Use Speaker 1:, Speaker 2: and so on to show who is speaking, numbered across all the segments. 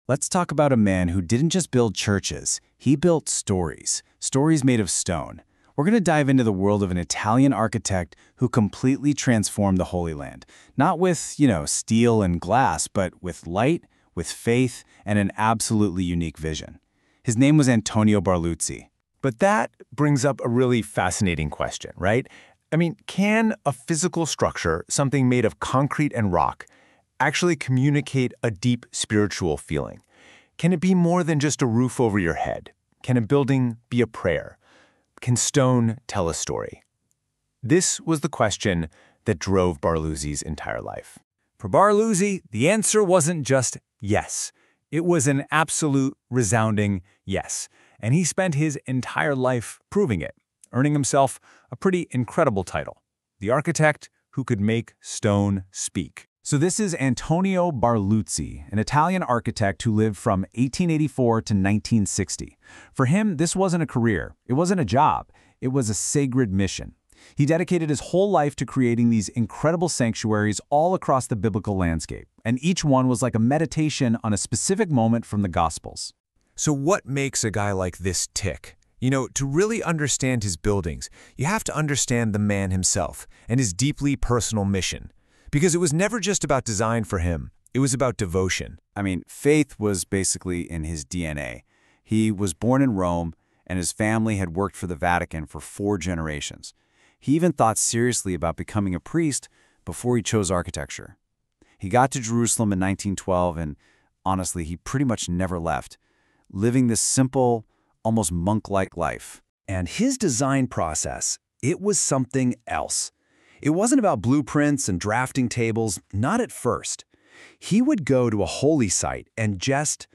Speaker 1: Let's talk about a man who didn't just build churches, he built stories, stories made of stone. We're going to dive into the world of an Italian architect who completely transformed the Holy Land. Not with, steel and glass, but with light, with faith, and an absolutely unique vision. His name was Antonio Barluzzi.
Speaker 2: But that brings up a really fascinating question, right? I mean, can a physical structure, something made of concrete and rock, actually communicate a deep spiritual feeling? Can it be more than just a roof over your head? Can a building be a prayer? Can stone tell a story? This was the question that drove Barluzzi's entire life.
Speaker 3: For Barluzzi, the answer wasn't just yes. It was an absolute, resounding yes. And he spent his entire life proving it, earning himself a pretty incredible title: the architect who could make stone speak.
Speaker 1: So this is Antonio Barluzzi, an Italian architect who lived from 1884 to 1960. For him, this wasn't a career. It wasn't a job. It was a sacred mission. He dedicated his whole life to creating these incredible sanctuaries all across the biblical landscape, and each one was like a meditation on a specific moment from the Gospels.
Speaker 2: So what makes a guy like this tick? To really understand his buildings, you have to understand the man himself and his deeply personal mission. Because it was never just about design for him, it was about devotion.
Speaker 1: Faith was basically in his DNA. He was born in Rome, and his family had worked for the Vatican for 4 generations. He even thought seriously about becoming a priest before he chose architecture. He got to Jerusalem in 1912, and honestly, he pretty much never left, living this simple, almost monk-like life.
Speaker 4: And his design process, it was something else. It wasn't about blueprints and drafting tables, not at first. He would go to a holy site and just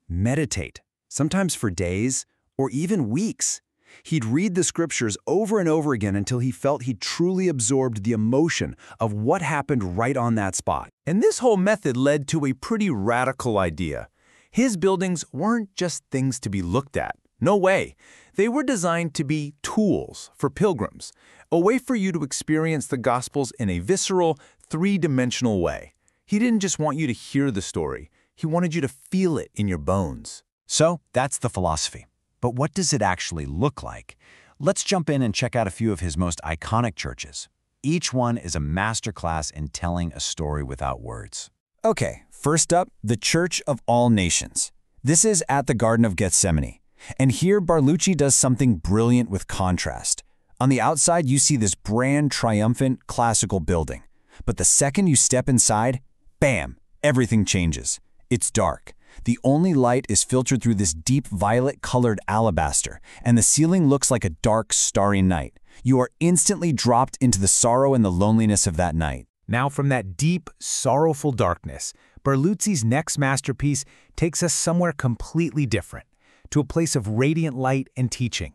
Speaker 4: meditate, sometimes for days or even weeks. He'd read the scriptures over and over again until he felt he truly absorbed the emotion of what happened right on that spot.
Speaker 2: And this whole method led to a pretty radical idea. His buildings weren't just things to be looked at. No way. They were designed to be tools for pilgrims, a way for you to experience the Gospels in a visceral, 3-dimensional way. He didn't just want you to hear the story. He wanted you to feel it in your bones.
Speaker 1: So that's the philosophy. But what does it actually look like? Let's jump in and check out a few of his most iconic churches. Each one is a masterclass in telling a story without words. Okay, first up, the Church of All Nations. This is at the Garden of Gethsemane. And here, Barluzzi does something brilliant with contrast. On the outside, you see this grand, triumphant, classical building. But the second you step inside, bam, everything changes. It's dark. The only light is filtered through this deep violet-colored alabaster, and the ceiling looks like a dark, starry night. You are instantly dropped into the sorrow and the loneliness of that night.
Speaker 3: Now, from that deep, sorrowful darkness, Barluzzi's next masterpiece takes us somewhere completely different, to a place of radiant light and teaching.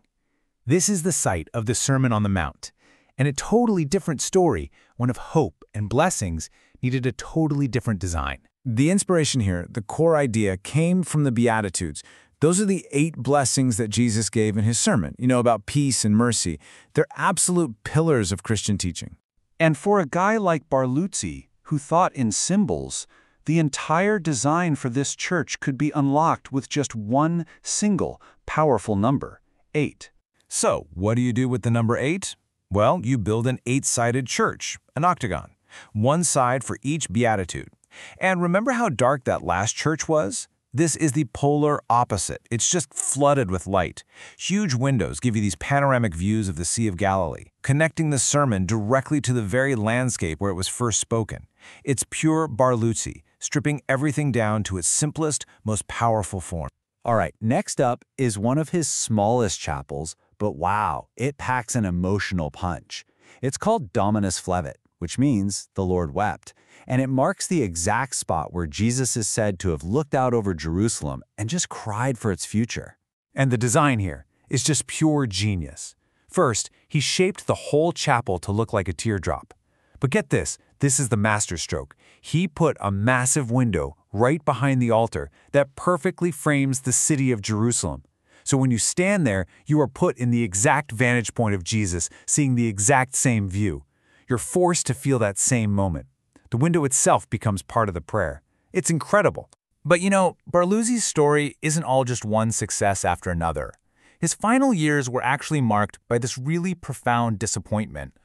Speaker 3: This is the site of the Sermon on the Mount, and a totally different story, one of hope and blessings, needed a totally different design. The inspiration here, the core idea, came from the Beatitudes. Those are the 8 blessings that Jesus gave in his sermon, about peace and mercy. They're absolute pillars of Christian teaching.
Speaker 4: And for a guy like Barluzzi, who thought in symbols, the entire design for this church could be unlocked with just one single, powerful number: 8.
Speaker 2: So, what do you do with the number 8? Well, you build an 8-sided church, an octagon, one side for each beatitude. And remember how dark that last church was? This is the polar opposite. It's just flooded with light. Huge windows give you these panoramic views of the Sea of Galilee, connecting the sermon directly to the very landscape where it was first spoken. It's pure Barluzzi, stripping everything down to its simplest, most powerful form.
Speaker 1: All right, next up is one of his smallest chapels, but wow, it packs an emotional punch. It's called Dominus Flevit, which means the Lord wept, and it marks the exact spot where Jesus is said to have looked out over Jerusalem and just cried for its future.
Speaker 3: And the design here is just pure genius. First, he shaped the whole chapel to look like a teardrop. But get this is the masterstroke. He put a massive window right behind the altar that perfectly frames the city of Jerusalem. So when you stand there, you are put in the exact vantage point of Jesus, seeing the exact same view. You're forced to feel that same moment. The window itself becomes part of the prayer. It's incredible. But Barluzzi's story isn't all just one success after another. His final years were actually marked by this really profound disappointment,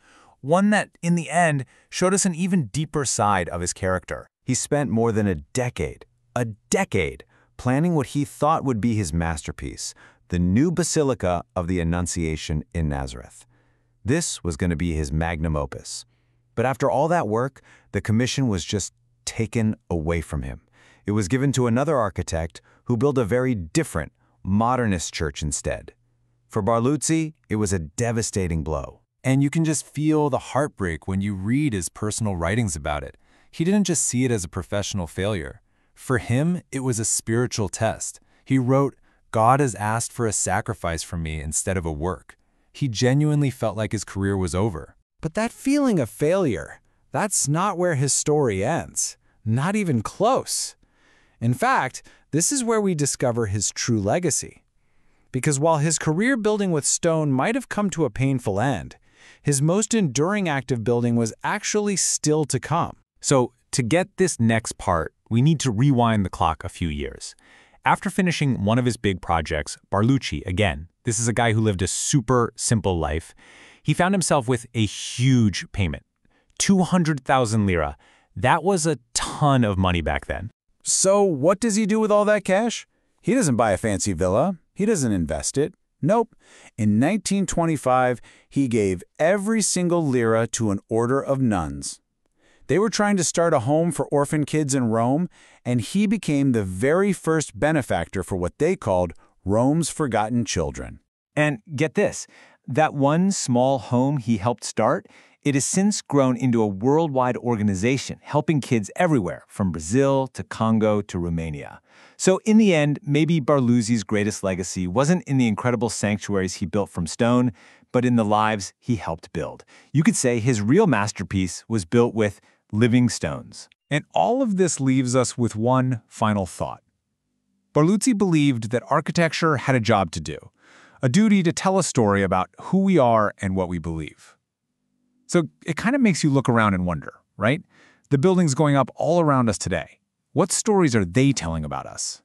Speaker 3: one that, in the end, showed us an even deeper side of his character.
Speaker 1: He spent more than a decade, planning what he thought would be his masterpiece, the new Basilica of the Annunciation in Nazareth. This was going to be his magnum opus. But after all that work, the commission was just taken away from him. It was given to another architect who built a very different, modernist church instead. For Barluzzi, it was a devastating blow.
Speaker 2: And you can just feel the heartbreak when you read his personal writings about it. He didn't just see it as a professional failure. For him, it was a spiritual test. He wrote, "God has asked for a sacrifice from me instead of a work." He genuinely felt like his career was over.
Speaker 3: But that feeling of failure, that's not where his story ends. Not even close. In fact, this is where we discover his true legacy. Because while his career building with stone might have come to a painful end, his most enduring act of building was actually still to come. So, to get this next part, we need to rewind the clock a few years. After finishing one of his big projects, Barluzzi, again, this is a guy who lived a super simple life, he found himself with a huge payment, 200,000 lira. That was a ton of money back then.
Speaker 4: So what does he do with all that cash? He doesn't buy a fancy villa. He doesn't invest it. Nope. In 1925, he gave every single lira to an order of nuns. They were trying to start a home for orphan kids in Rome, and he became the very first benefactor for what they called Rome's forgotten children.
Speaker 3: And get this, that one small home he helped start, it has since grown into a worldwide organization helping kids everywhere, from Brazil to Congo to Romania. So in the end, maybe Barluzzi's greatest legacy wasn't in the incredible sanctuaries he built from stone, but in the lives he helped build. You could say his real masterpiece was built with living stones. And all of this leaves us with one final thought. Barluzzi believed that architecture had a job to do, a duty to tell a story about who we are and what we believe. So it kind of makes you look around and wonder, right? The buildings going up all around us today, what stories are they telling about us?